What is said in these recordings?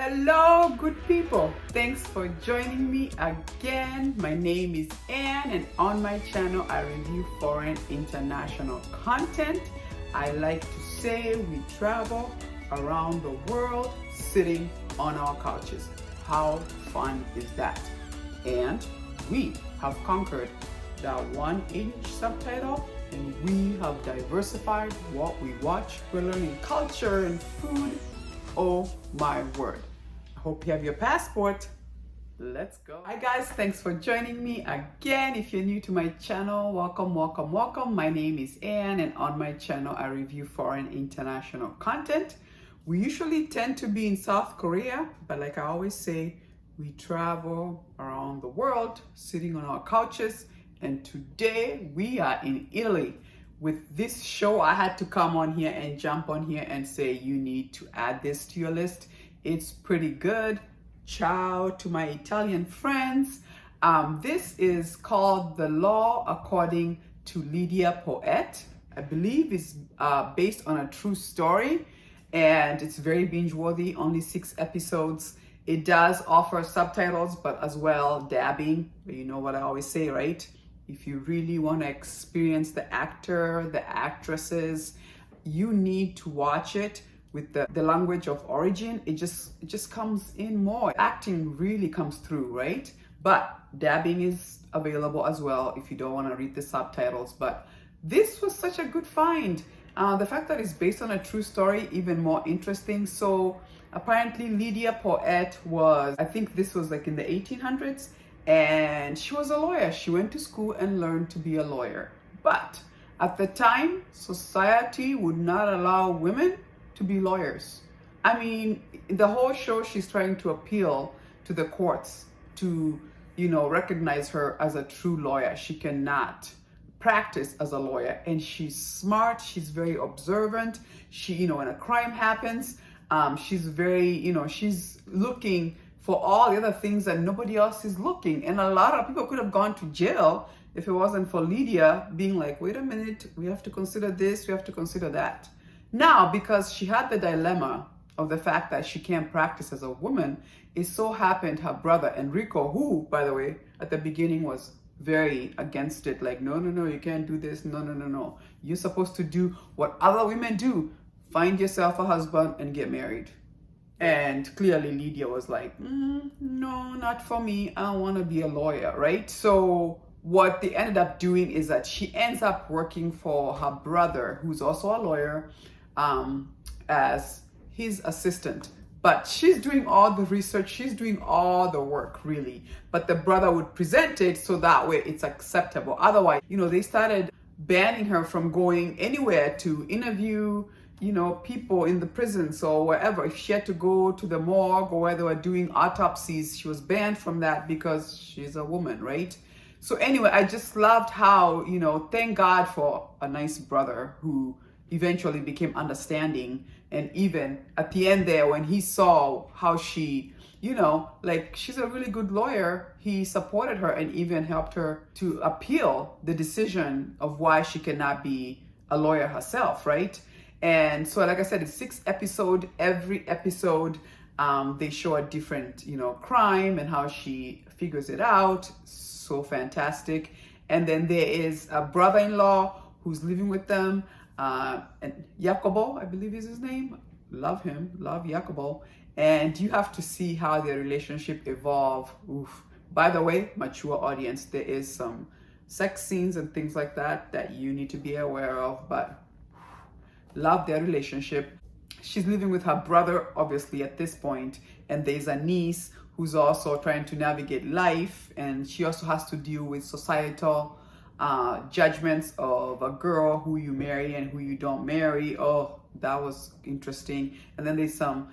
Hello, good people. Thanks for joining me again. My name is Anne, and on my channel, I review foreign international content. I like to say we travel around the world sitting on our couches. How fun is that? And we have conquered that 1-inch subtitle, and we have diversified what we watch. We're learning culture and food. Oh my word. I hope you have your passport. Let's go. Hi guys, thanks for joining me again. If you're new to my channel, welcome. My name is Anne, and on my channel I review foreign international content. We usually tend to be in South Korea, but like I always say, we travel around the world sitting on our couches, and today we are in Italy. With this show, I had to come on here and jump on here and say, you need to add this to your list. It's pretty good. Ciao to my Italian friends. This is called The Law According to Lidia, Poët. I believe it's based on a true story, and it's very binge-worthy, only 6 episodes. It does offer subtitles, but as well dabbing. You know what I always say, right? If you really want to experience the actor, the actresses, you need to watch it with the language of origin. It just comes in more. Acting really comes through, right? But dabbing is available as well if you don't want to read the subtitles. But this was such a good find. The fact that it's based on a true story, even more interesting. So apparently Lidia Poët was, I think this was like in the 1800s. And she was a lawyer. She went to school and learned to be a lawyer. But at the time, society would not allow women to be lawyers. I mean, the whole show, she's trying to appeal to the courts to, recognize her as a true lawyer. She cannot practice as a lawyer. And she's smart. She's very observant. She, when a crime happens, she's very, she's looking for all the other things that nobody else is looking. And a lot of people could have gone to jail if it wasn't for Lidia being like, wait a minute, we have to consider this, we have to consider that. Now, because she had the dilemma of the fact that she can't practice as a woman, it so happened her brother Enrico, who, by the way, at the beginning was very against it, like, no, you can't do this, no. You're supposed to do what other women do. Find yourself a husband and get married. And clearly Lidia was like, no, not for me. I want to be a lawyer, right? So what they ended up doing is that she ends up working for her brother, who's also a lawyer, as his assistant. But she's doing all the research. She's doing all the work, really. But the brother would present it so that way it's acceptable. Otherwise, they started banning her from going anywhere to interview people in the prisons or wherever. If she had to go to the morgue or where they were doing autopsies, she was banned from that because she's a woman, right? So anyway, I just loved how, thank God for a nice brother who eventually became understanding. And even at the end there, when he saw how she, she's a really good lawyer, he supported her and even helped her to appeal the decision of why she cannot be a lawyer herself, right? And so, like I said, it's 6 episodes. Every episode, they show a different, crime and how she figures it out. So fantastic. And then there is a brother-in-law who's living with them, and Jacobo, I believe is his name. Love him, love Jacobo. And you have to see how their relationship evolve. Oof. By the way, mature audience, there is some sex scenes and things like that you need to be aware of, but love their relationship. She's living with her brother, obviously, at this point, and there's a niece who's also trying to navigate life, and she also has to deal with societal judgments of a girl who you marry and who you don't marry. Oh, that was interesting. And then there's some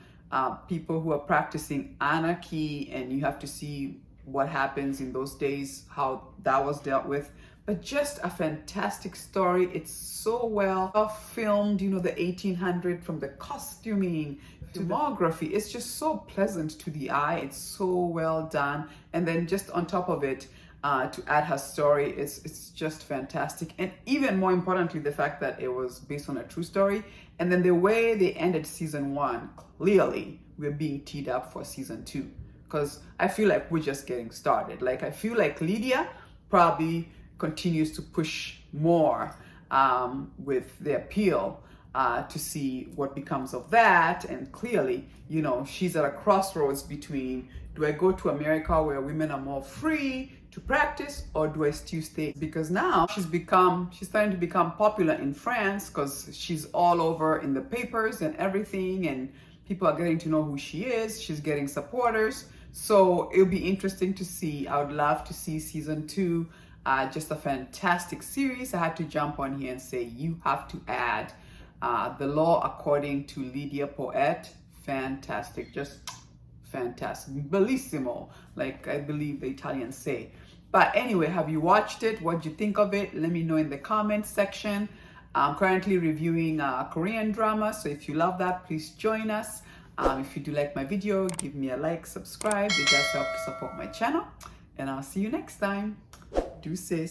people who are practicing anarchy, and you have to see what happens in those days, how that was dealt with. But just a fantastic story. It's so well filmed, the 1800s, from the costuming to filmography. It's just so pleasant to the eye. It's so well done. And then just on top of it, to add her story, it's just fantastic. And even more importantly, the fact that it was based on a true story. And then the way they ended season 1 clearly we're being teed up for season 2, because I feel like we're just getting started. Like, I feel like Lidia probably continues to push more with the appeal to see what becomes of that. And clearly, you know, she's at a crossroads between, do I go to America where women are more free to practice, or do I still stay? Because now she's starting to become popular in France, because she's all over in the papers and everything, and people are getting to know who she is. She's getting supporters. So it'll be interesting to see. I would love to see season 2. Just a fantastic series. I had to jump on here and say, you have to add The Law According to Lidia Poët. Fantastic, just fantastic. Bellissimo, like I believe the Italians say. But anyway, have you watched it? What do you think of it? Let me know in the comments section. I'm currently reviewing Korean drama, so if you love that, please join us. If you do like my video, give me a like, subscribe. It does help to support my channel. And I'll see you next time. Deuces.